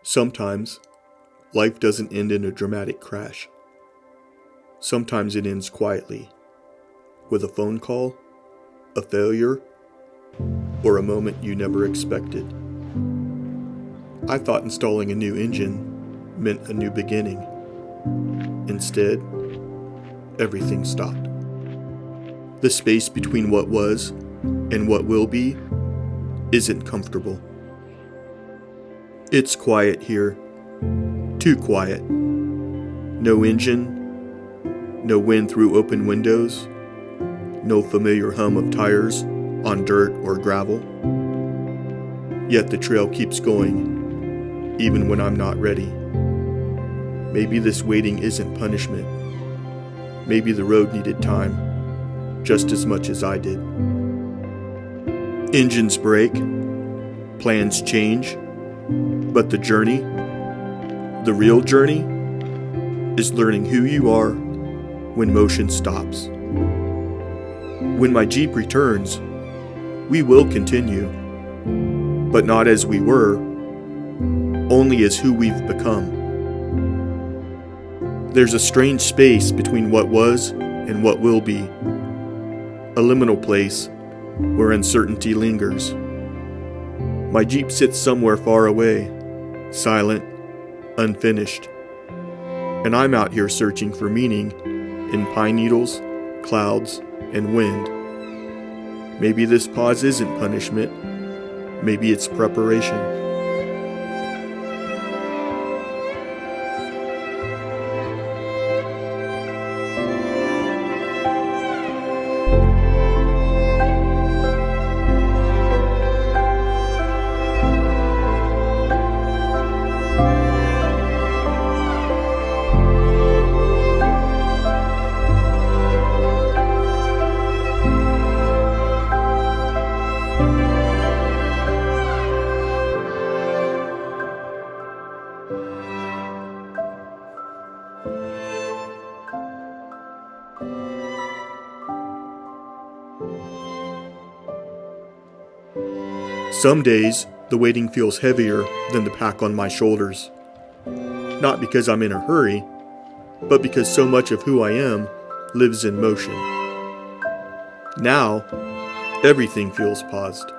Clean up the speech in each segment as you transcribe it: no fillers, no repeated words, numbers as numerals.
Sometimes, life doesn't end in a dramatic crash. Sometimes it ends quietly, with a phone call, a failure, or a moment you never expected. I thought installing a new engine meant a new beginning. Instead, everything stopped. The space between what was and what will be isn't comfortable. It's quiet here. Too quiet. No engine, no wind through open windows, no familiar hum of tires on dirt or gravel. Yet the trail keeps going, even when I'm not ready. Maybe this waiting isn't punishment. Maybe the road needed time, just as much as I did. Engines break, plans change, but the journey, the real journey, is learning who you are when motion stops. When my Jeep returns, we will continue, but not as we were, only as who we've become. There's a strange space between what was and what will be, a liminal place where uncertainty lingers. My Jeep sits somewhere far away, silent, unfinished, and I'm out here searching for meaning in pine needles, clouds, and wind. Maybe this pause isn't punishment, maybe it's preparation. Some days, the waiting feels heavier than the pack on my shoulders. Not because I'm in a hurry, but because so much of who I am lives in motion. Now, everything feels paused.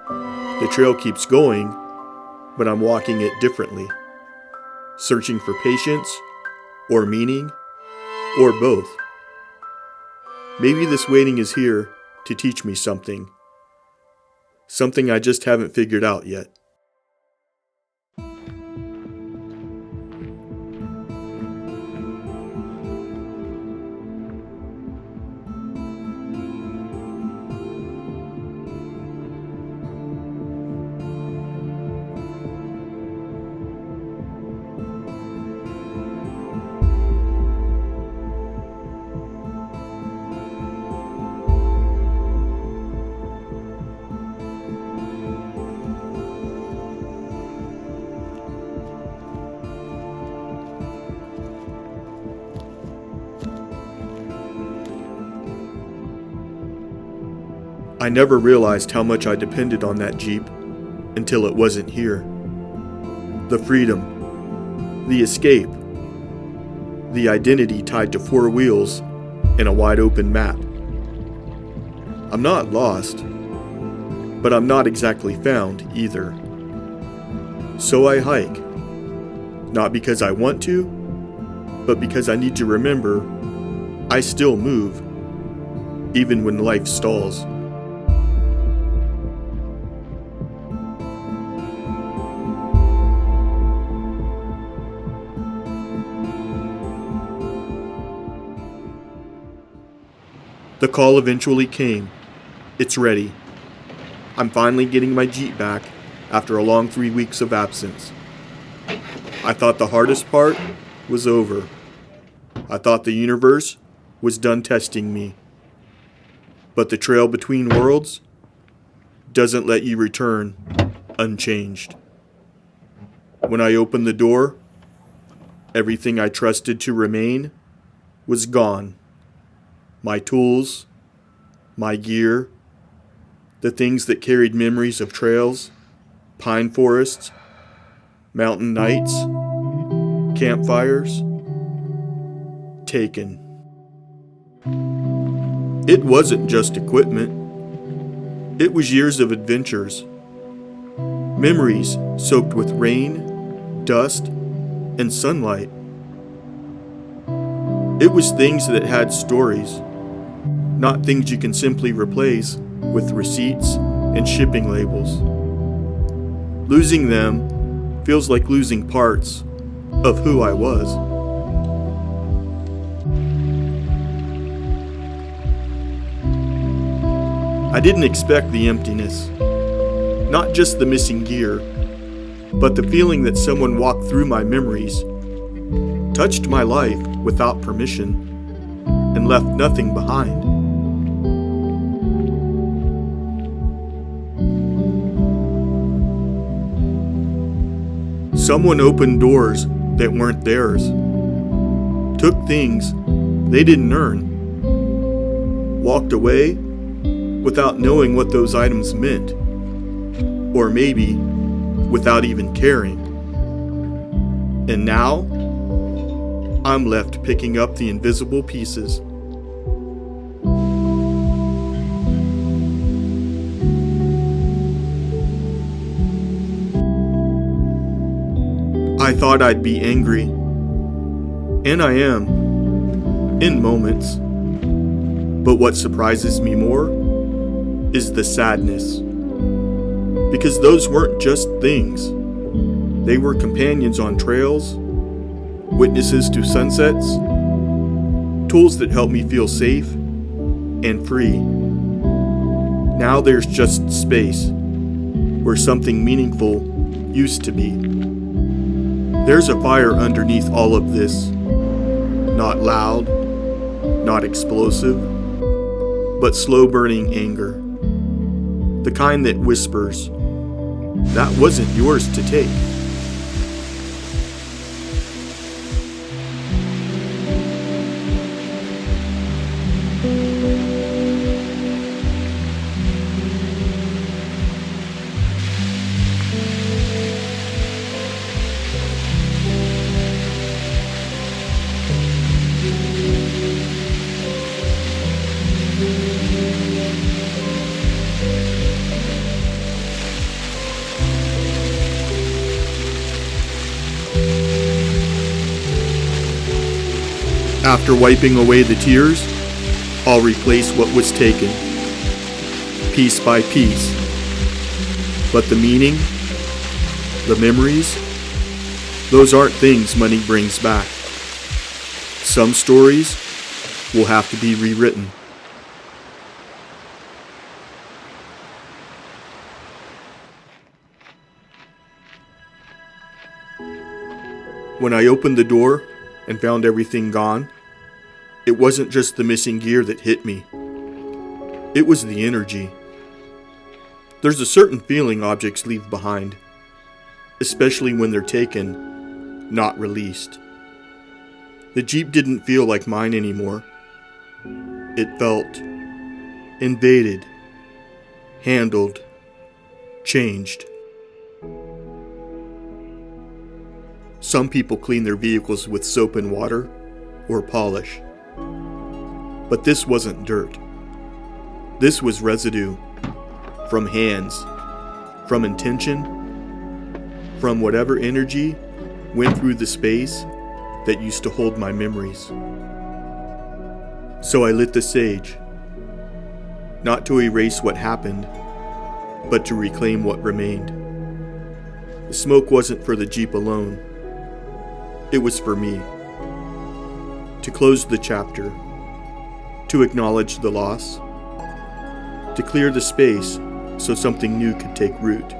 The trail keeps going, but I'm walking it differently, searching for patience, or meaning, or both. Maybe this waiting is here to teach me something I just haven't figured out yet. I never realized how much I depended on that Jeep until it wasn't here. The freedom, the escape, the identity tied to four wheels and a wide open map. I'm not lost, but I'm not exactly found either. So I hike, not because I want to, but because I need to remember I still move, even when life stalls. The call eventually came. It's ready. I'm finally getting my Jeep back after a long 3 weeks of absence. I thought the hardest part was over. I thought the universe was done testing me. But the trail between worlds doesn't let you return unchanged. When I opened the door, everything I trusted to remain was gone. My tools, my gear, the things that carried memories of trails, pine forests, Mountain nights, campfires, taken. It wasn't just equipment. It was years of adventures. Memories soaked with rain, dust, and sunlight. It was things that had stories, not things you can simply replace with receipts and shipping labels. Losing them feels like losing parts of who I was. I didn't expect the emptiness, not just the missing gear, but the feeling that someone walked through my memories, touched my life without permission, and left nothing behind. Someone opened doors that weren't theirs, took things they didn't earn, walked away without knowing what those items meant, or maybe without even caring. And now, I'm left picking up the invisible pieces. I thought I'd be angry, and I am, in moments. But what surprises me more is the sadness. Because those weren't just things. They were companions on trails, witnesses to sunsets, tools that helped me feel safe and free. Now there's just space where something meaningful used to be. There's a fire underneath all of this. Not loud, not explosive, but slow-burning anger. The kind that whispers, "That wasn't yours to take." After wiping away the tears, I'll replace what was taken, piece by piece. But the meaning, the memories, those aren't things money brings back. Some stories will have to be rewritten. When I opened the door and found everything gone, it wasn't just the missing gear that hit me. It was the energy. There's a certain feeling objects leave behind, especially when they're taken, not released. The Jeep didn't feel like mine anymore. It felt invaded, handled, changed. Some people clean their vehicles with soap and water or polish. But this wasn't dirt. This was residue from hands, from intention, from whatever energy went through the space that used to hold my memories. So I lit the sage, not to erase what happened, but to reclaim what remained. The smoke wasn't for the Jeep alone. It was for me. To close the chapter, to acknowledge the loss, to clear the space so something new could take root.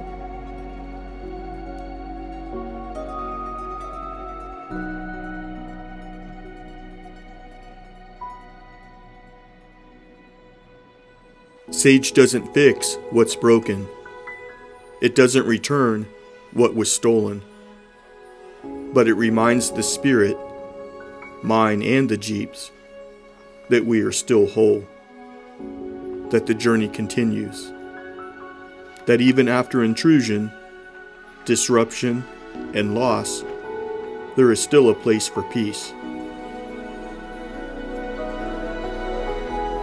Sage doesn't fix what's broken. It doesn't return what was stolen. But it reminds the spirit, mine and the Jeep's, that we are still whole, that the journey continues, that even after intrusion, disruption, and loss, there is still a place for peace.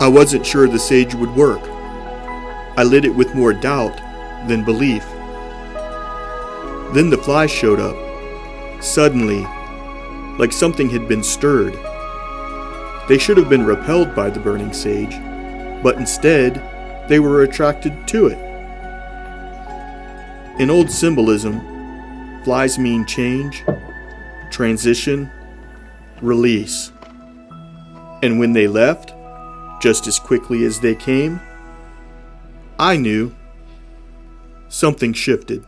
I wasn't sure the sage would work. I lit it with more doubt than belief. Then the flies showed up, suddenly, like something had been stirred. They should have been repelled by the burning sage, but instead, they were attracted to it. In old symbolism, flies mean change, transition, release. And when they left, just as quickly as they came, I knew something shifted.